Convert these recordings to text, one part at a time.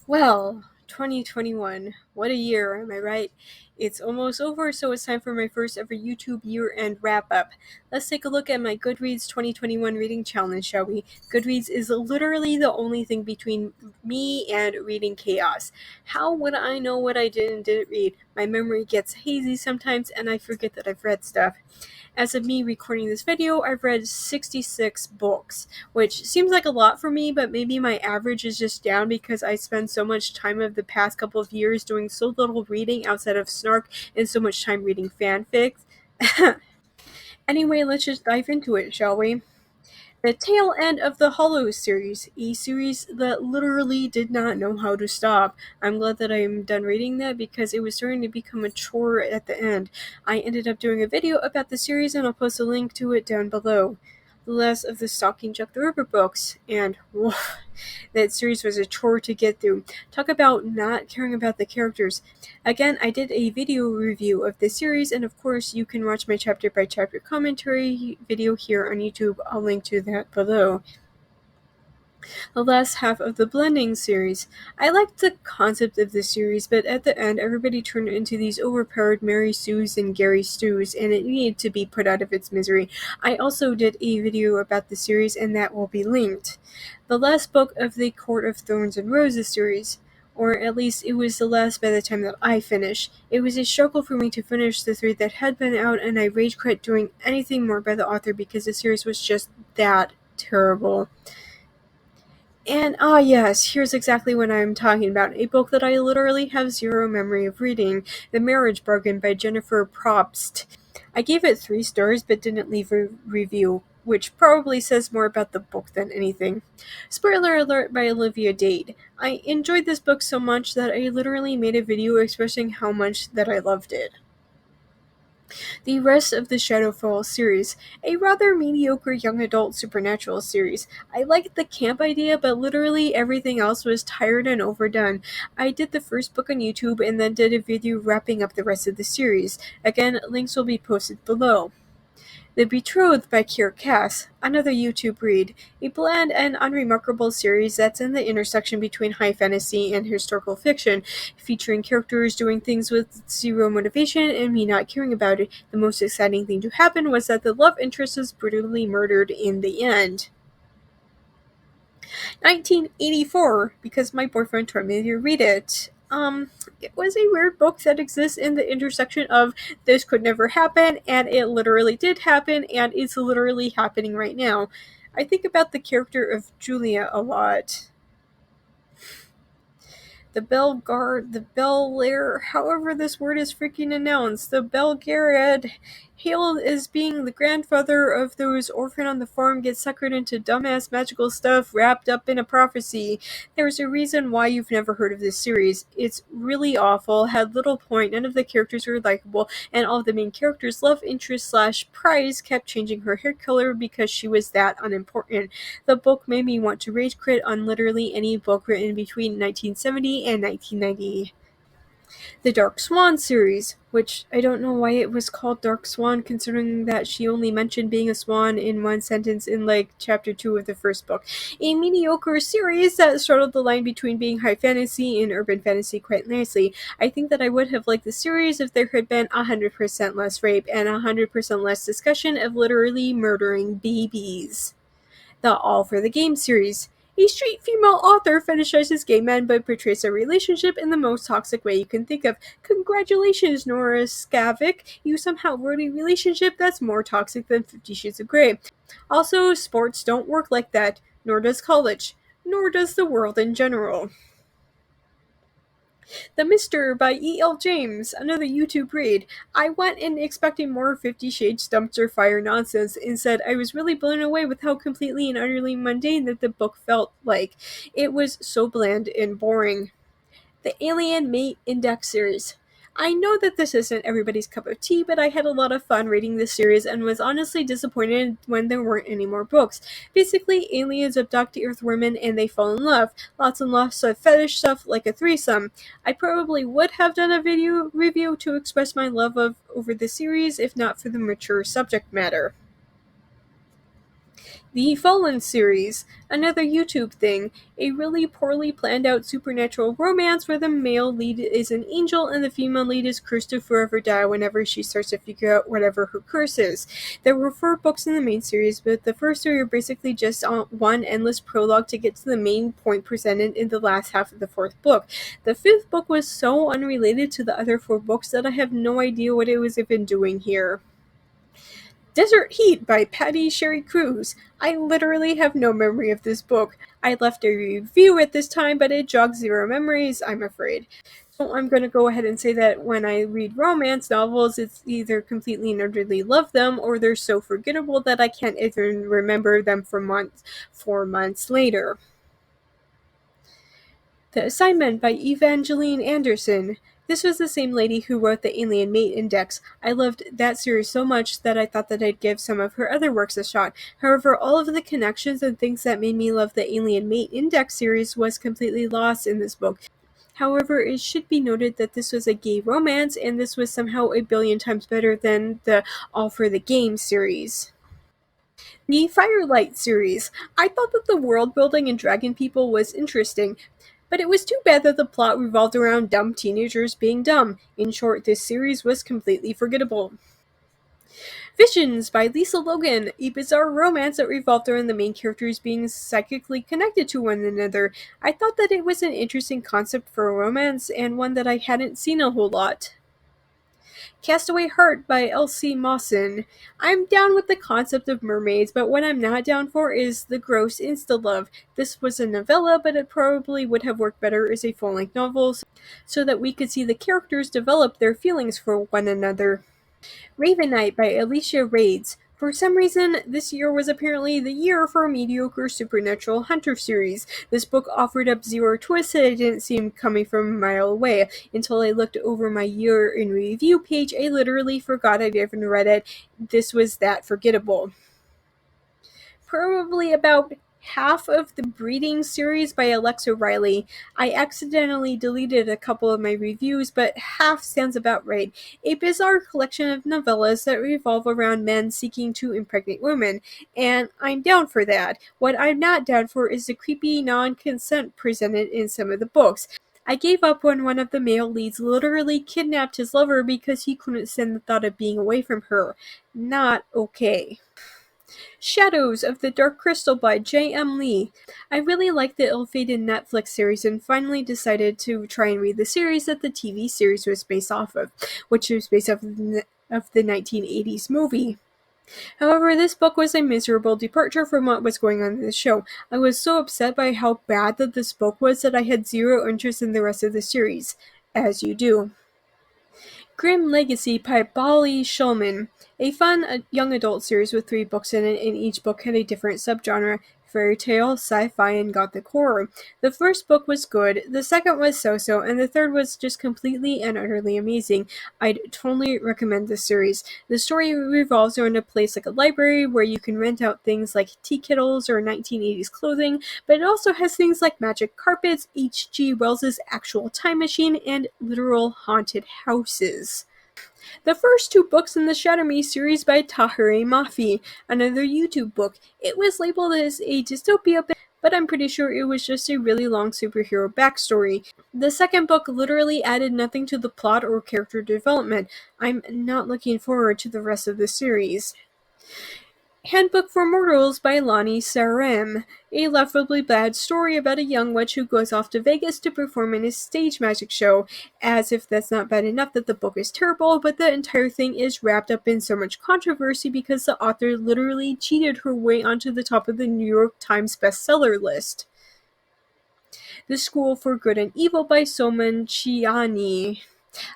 Well, 2021. What a year, am I right? It's almost over, so it's time for my first ever YouTube year-end wrap-up. Let's take a look at my Goodreads 2021 reading challenge, shall we? Goodreads is literally the only thing between me and reading chaos. How would I know what I did and didn't read? My memory gets hazy sometimes, and I forget that I've read stuff. As of me recording this video, I've read 66 books, which seems like a lot for me, but maybe my average is just down because I spend so much time of the past couple of years doing so little reading outside of Snark and so much time reading fanfics. Anyway, let's just dive into it, shall we? The tail end of the Hollow series, a series that literally did not know how to stop. I'm glad that I'm done reading that because it was starting to become a chore at the end. I ended up doing a video about the series and I'll post a link to it down below. The last of the Stalking Jack the Ripper books, and woof, that series was a chore to get through. Talk about not caring about the characters. Again, I did a video review of this series, and of course you can watch my chapter by chapter commentary video here on YouTube. I'll link to that below. The last half of the Blending series. I liked the concept of this series, but at the end everybody turned into these overpowered Mary Sues and Gary Stews, and it needed to be put out of its misery. I also did a video about the series, and that will be linked. The last book of the Court of Thorns and Roses series. Or at least it was the last by the time that I finished. It was a struggle for me to finish the three that had been out, and I rage quit doing anything more by the author because the series was just that terrible. And yes, here's exactly what I'm talking about. A book that I literally have zero memory of reading, The Marriage Bargain by Jennifer Probst. I gave it 3 stars but didn't leave a review, which probably says more about the book than anything. Spoiler alert by Olivia Dade. I enjoyed this book so much that I literally made a video expressing how much that I loved it. The rest of the Shadowfall series, a rather mediocre young adult supernatural series. I liked the camp idea, but literally everything else was tired and overdone. I did the first book on YouTube and then did a video wrapping up the rest of the series. Again, links will be posted below. The Betrothed by Kier Cass, another YouTube read, a bland and unremarkable series that's in the intersection between high fantasy and historical fiction, featuring characters doing things with zero motivation and me not caring about it. The most exciting thing to happen was that the love interest was brutally murdered in the end. 1984, because my boyfriend told me to read it. It was a weird book that exists in the intersection of this could never happen, and it literally did happen, and it's literally happening right now. I think about the character of Julia a lot. The Belgair, however this word is freaking announced, the Belgariad, hailed as being the grandfather of those orphan on the farm get suckered into dumbass magical stuff wrapped up in a prophecy. There's a reason why you've never heard of this series. It's really awful, had little point, none of the characters were likable, and all of the main characters' love interest / prize kept changing her hair color because she was that unimportant. The book made me want to rage quit on literally any book written between 1970 and 1990. The Dark Swan series, which I don't know why it was called Dark Swan considering that she only mentioned being a swan in one sentence in like chapter 2 of the first book. A mediocre series that straddled the line between being high fantasy and urban fantasy quite nicely. I think that I would have liked the series if there had been 100% less rape and 100% less discussion of literally murdering babies. The All for the Game series. A straight female author fetishizes gay men but portrays a relationship in the most toxic way you can think of. Congratulations, Nora Skavik. You somehow wrote a relationship that's more toxic than 50 Shades of Grey. Also, sports don't work like that, nor does college, nor does the world in general. The Mister by E.L. James, another YouTube read. I went in expecting more 50 Shades dumpster fire nonsense. Instead, I was really blown away with how completely and utterly mundane that the book felt like. It was so bland and boring. The Alien Mate Index series. I know that this isn't everybody's cup of tea, but I had a lot of fun reading this series and was honestly disappointed when there weren't any more books. Basically, aliens abduct Earth women and they fall in love. Lots and lots of fetish stuff like a threesome. I probably would have done a video review to express my love over the series if not for the mature subject matter. The Fallen series, another YouTube thing, a really poorly planned out supernatural romance where the male lead is an angel and the female lead is cursed to forever die whenever she starts to figure out whatever her curse is. There were 4 books in the main series, but the first 3 are basically just one endless prologue to get to the main point presented in the last half of the 4th book. The 5th book was so unrelated to the other 4 books that I have no idea what it was even doing here. Desert Heat by Patty Sherry Cruz. I literally have no memory of this book. I left a review at this time, but it jogs 0 memories, I'm afraid. So I'm going to go ahead and say that when I read romance novels, it's either completely and utterly love them, or they're so forgettable that I can't even remember them for 4 months later. The Assignment by Evangeline Anderson. This was the same lady who wrote the Alien Mate Index. I loved that series so much that I thought that I'd give some of her other works a shot. However, all of the connections and things that made me love the Alien Mate Index series was completely lost in this book. However, it should be noted that this was a gay romance, and this was somehow a billion times better than the All for the Game series. The Firelight series. I thought that the world building in Dragon People was interesting, but it was too bad that the plot revolved around dumb teenagers being dumb. In short, this series was completely forgettable. Visions by Lisa Logan, a bizarre romance that revolved around the main characters being psychically connected to one another. I thought that it was an interesting concept for a romance, and one that I hadn't seen a whole lot. Castaway Heart by Elsie Mawson. I'm down with the concept of mermaids, but what I'm not down for is the gross insta-love. This was a novella, but it probably would have worked better as a full-length novel, so that we could see the characters develop their feelings for one another. Raven Knight by Alicia Rades. For some reason, this year was apparently the year for a mediocre supernatural hunter series. This book offered up 0 twists that I didn't see coming from a mile away. Until I looked over my year in review page, I literally forgot I'd even read it. This was that forgettable. Probably about half of the Breeding series by Alexa Riley. I accidentally deleted a couple of my reviews, but half sounds about right. A bizarre collection of novellas that revolve around men seeking to impregnate women, and I'm down for that. What I'm not down for is the creepy non-consent presented in some of the books. I gave up when one of the male leads literally kidnapped his lover because he couldn't stand the thought of being away from her. Not okay. Shadows of the Dark Crystal by J.M. Lee. I really liked the ill-fated Netflix series and finally decided to try and read the series that the TV series was based off of, which was based off of the 1980s movie. However, this book was a miserable departure from what was going on in the show. I was so upset by how bad that this book was that I had 0 interest in the rest of the series. As you do. Grim Legacy by Bali Shulman. A fun young adult series with 3 books in it, and each book had a different subgenre: fairy tale, sci-fi, and gothic horror. The first book was good, the second was so-so, and the third was just completely and utterly amazing. I'd totally recommend this series. The story revolves around a place like a library where you can rent out things like tea kettles or 1980s clothing, but it also has things like magic carpets, H.G. Wells's actual time machine, and literal haunted houses. The first 2 books in the Shadow Me series by Tahereh Mafi, another YouTube book. It was labeled as a dystopia, but I'm pretty sure it was just a really long superhero backstory. The second book literally added nothing to the plot or character development. I'm not looking forward to the rest of the series. Handbook for Mortals by Lonnie Sarem. A laughably bad story about a young witch who goes off to Vegas to perform in a stage magic show. As if that's not bad enough that the book is terrible, but the entire thing is wrapped up in so much controversy because the author literally cheated her way onto the top of the New York Times bestseller list. The School for Good and Evil by Soman Chiani.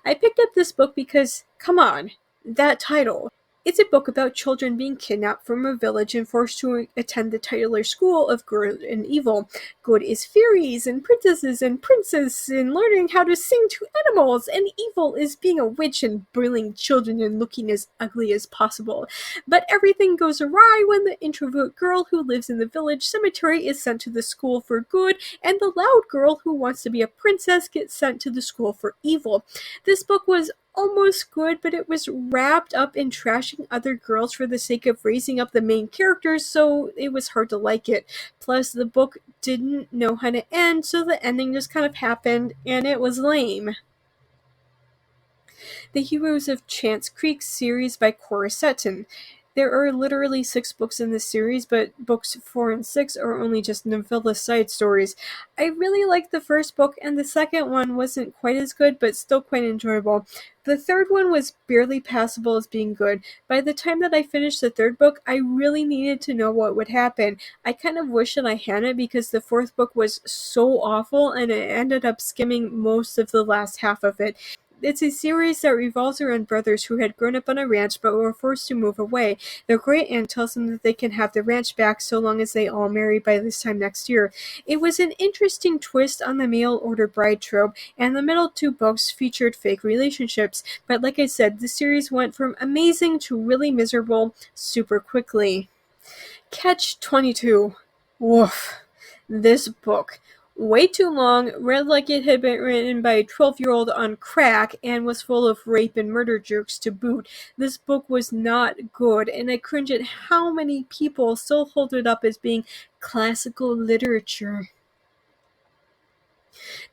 I picked up this book because, come on, that title. It's a book about children being kidnapped from a village and forced to attend the titular school of good and evil. Good is fairies and princesses and princes and learning how to sing to animals, and evil is being a witch and bullying children and looking as ugly as possible. But everything goes awry when the introvert girl who lives in the village cemetery is sent to the school for good, and the loud girl who wants to be a princess gets sent to the school for evil. This book was almost good, but it was wrapped up in trashing other girls for the sake of raising up the main characters, so it was hard to like it. Plus, the book didn't know how to end, so the ending just kind of happened, and it was lame. The Heroes of Chance Creek series by Cora Sutton. There are literally 6 books in this series, but books 4 and 6 are only just novella side stories. I really liked the first book, and the second one wasn't quite as good, but still quite enjoyable. The third one was barely passable as being good. By the time that I finished the third book, I really needed to know what would happen. I kind of wish that I hadn't because the fourth book was so awful, and it ended up skimming most of the last half of it. It's a series that revolves around brothers who had grown up on a ranch but were forced to move away. Their great aunt tells them that they can have the ranch back so long as they all marry by this time next year. It was an interesting twist on the mail order bride trope, and the middle 2 books featured fake relationships. But like I said, the series went from amazing to really miserable super quickly. Catch 22. Woof. This book. Way too long, read like it had been written by a 12-year-old on crack, and was full of rape and murder jokes to boot. This book was not good, and I cringe at how many people still hold it up as being classical literature.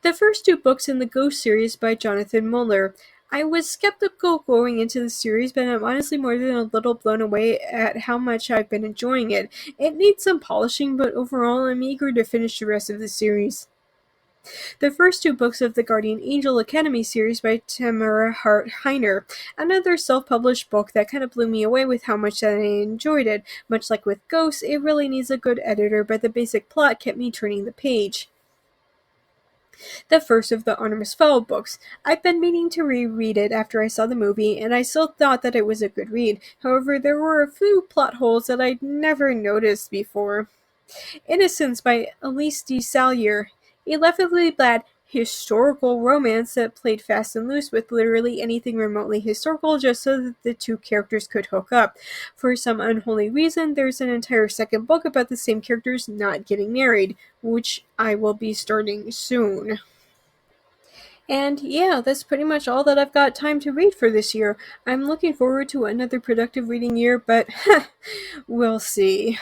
The first 2 books in the Ghost series by Jonathan Muller. I was skeptical going into the series, but I'm honestly more than a little blown away at how much I've been enjoying it. It needs some polishing, but overall I'm eager to finish the rest of the series. The first 2 books of the Guardian Angel Academy series by Tamara Hart Heiner. Another self-published book that kind of blew me away with how much I enjoyed it. Much like with Ghosts, it really needs a good editor, but the basic plot kept me turning the page. The first of the Artemis Fowl books. I've been meaning to reread it after I saw the movie, and I still thought that it was a good read. However, there were a few plot holes that I'd never noticed before. Innocence by Elise de Sallier. A left-of-the bad historical romance that played fast and loose with literally anything remotely historical just so that the 2 characters could hook up. For some unholy reason, there's an entire second book about the same characters not getting married, which I will be starting soon. And yeah, that's pretty much all that I've got time to read for this year. I'm looking forward to another productive reading year, but we'll see.